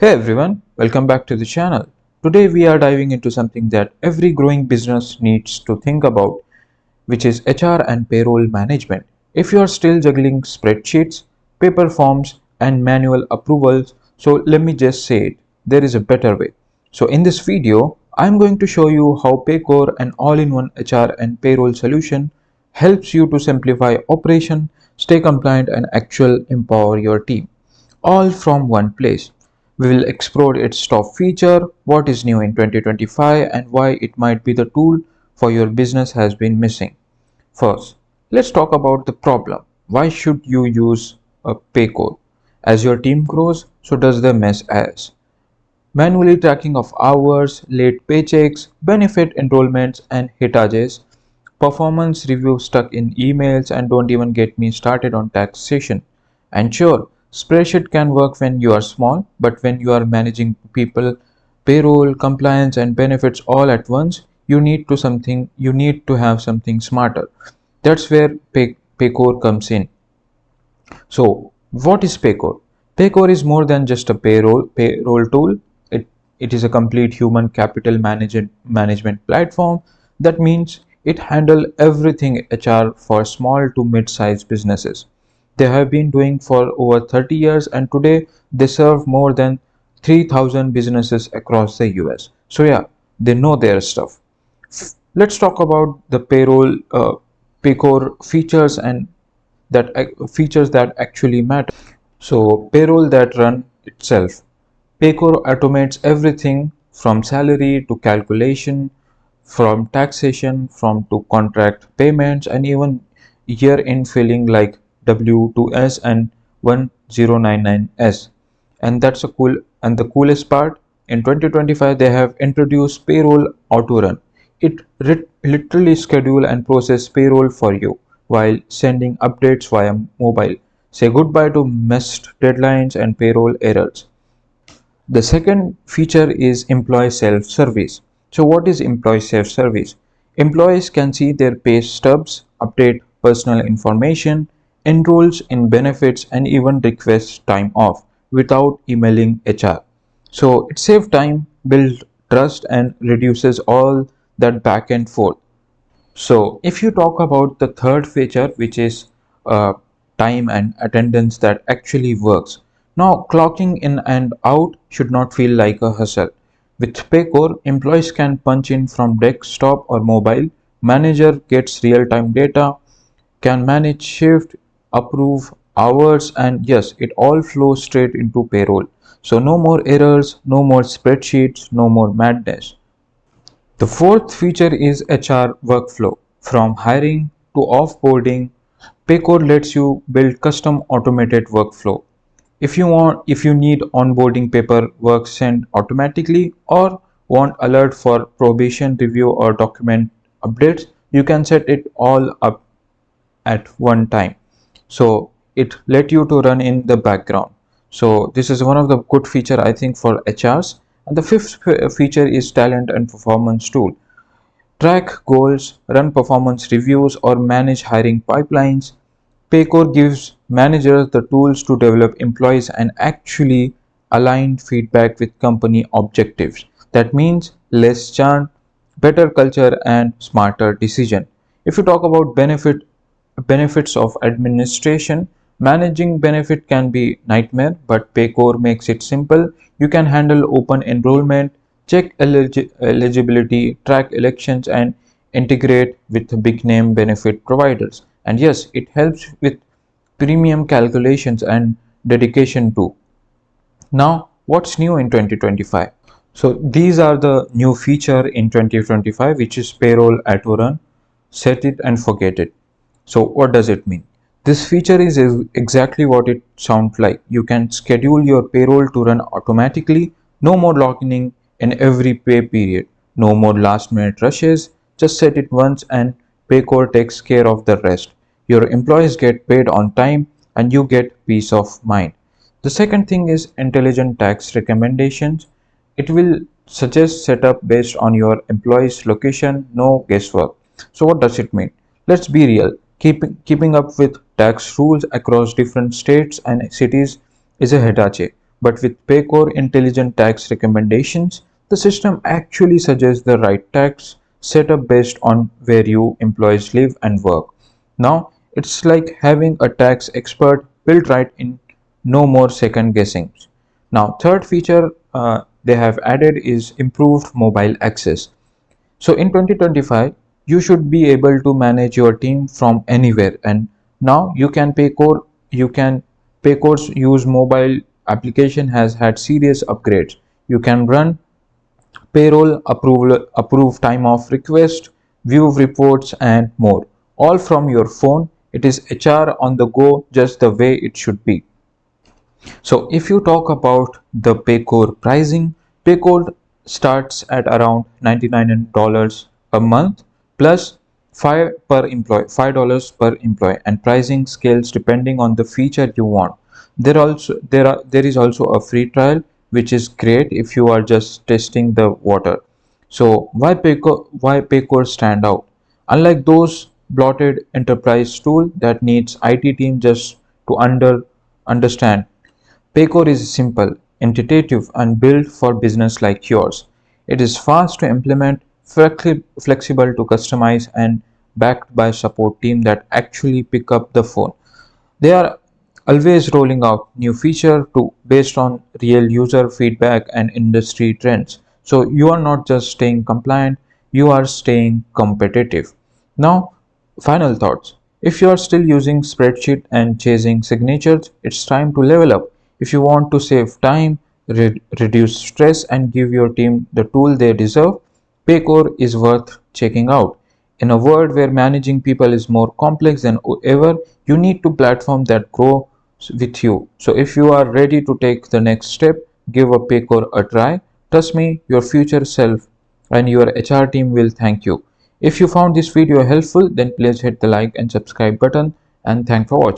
Hey everyone, welcome back to the channel. Today we are diving into something that every growing business needs to think about, which is HR and payroll management. If you are still juggling spreadsheets, paper forms, and manual approvals, so let me just say it, there is a better way. So in this video, I'm going to show you how Paycor, an all-in-one HR and payroll solution, helps you to simplify operation, stay compliant, and actually empower your team all from one place. We will explore its top feature, what is new in 2025, and why it might be the tool for your business has been missing. First, let's talk about the problem. Why should you use a Paycor? As your team grows, so does the mess as manually tracking of hours, late paychecks, benefit enrollments, and hitages, performance review stuck in emails, and don't even get me started on taxation. And sure, spreadsheet can work when you are small, but when you are managing people, payroll, compliance, and benefits all at once, you need to have something smarter. That's where Paycor comes in. So, what is Paycor? Paycor is more than just a payroll tool. It is a complete human capital management platform. That means it handles everything HR for small to mid-sized businesses. They have been doing for over 30 years and today they serve more than 3,000 businesses across the US. So yeah, they know their stuff. Let's talk about the Paycor features and features that actually matter. So payroll that run itself. Paycor automates everything from salary to calculation, from taxation, from to contract payments, and even year-end filling like W2S and 1099S. And that's a cool. And the coolest part, in 2025, they have introduced payroll auto-run. It literally schedule and process payroll for you while sending updates via mobile. Say goodbye to missed deadlines and payroll errors. The second feature is employee self-service. So what is employee self-service? Employees can see their pay stubs, update personal information, enrolls in benefits and even request time off without emailing HR. So it saves time, builds trust and reduces all that back and forth. So if you talk about the third feature, which is uh, time and attendance that actually works. Now, clocking in and out should not feel like a hustle. With Paycor, employees can punch in from desktop or mobile. Manager gets real-time data, can manage shift, approve hours, and yes, it all flows straight into payroll. So no more errors, no more spreadsheets, no more madness. The fourth feature is HR workflow. From hiring to offboarding, Paycor lets you build custom automated workflow. If you need onboarding paperwork sent automatically or want alert for probation review or document updates, you can set it all up at one time. So it let you to run in the background. So this is one of the good feature I think for HRs. And the fifth feature is talent and performance tool. Track goals, run performance reviews, or manage hiring pipelines. Paycor gives managers the tools to develop employees and actually align feedback with company objectives. That means less churn, better culture, and smarter decision. If you talk about benefits of administration, managing benefit can be nightmare, but Paycor makes it simple. You can handle open enrollment, check eligibility, track elections, and integrate with big name benefit providers. And yes, it helps with premium calculations and dedication too. Now, what's new in 2025? So these are the new feature in 2025, which is payroll auto run. Set it and forget it. So what does it mean? This feature is exactly what it sounds like. You can schedule your payroll to run automatically. No more logging in every pay period. No more last minute rushes. Just set it once and Paycor takes care of the rest. Your employees get paid on time and you get peace of mind. The second thing is intelligent tax recommendations. It will suggest setup based on your employee's location, no guesswork. So what does it mean? Let's be real. Keeping up with tax rules across different states and cities is a headache. but with Paycor intelligent tax recommendations, the system actually suggests the right tax setup based on where you employees live and work. Now, it's like having a tax expert built right in, no more second guessing. Now, third feature they have added is improved mobile access. So in 2025, you should be able to manage your team from anywhere, and now you can Paycor's use mobile application has had serious upgrades. You can run payroll, approve time off request, view reports, and more, all from your phone. It is HR on the go, just the way it should be. So if you talk about the Paycor pricing, Paycor starts at around $99 per month plus 5 per employee, and pricing scales depending on the feature you want. There is also a free trial, which is great if you are just testing the water. So why Paycor stand out? Unlike those bloated enterprise tool that needs IT team just to understand, Paycor is simple, intuitive, and built for business like yours. It is fast to implement, flexible to customize, and backed by a support team that actually pick up the phone. They are always rolling out new feature to based on real user feedback and industry trends. So you are not just staying compliant, you are staying competitive. Now, final thoughts. If you are still using spreadsheet and chasing signatures, it's time to level up. If you want to save time, reduce stress, and give your team the tool they deserve, Paycor is worth checking out. In a world where managing people is more complex than ever, you need to platform that grow with you. So if you are ready to take the next step, give a Paycor a try. Trust me, your future self and your HR team will thank you. If you found this video helpful, then please hit the like and subscribe button, and thanks for watching.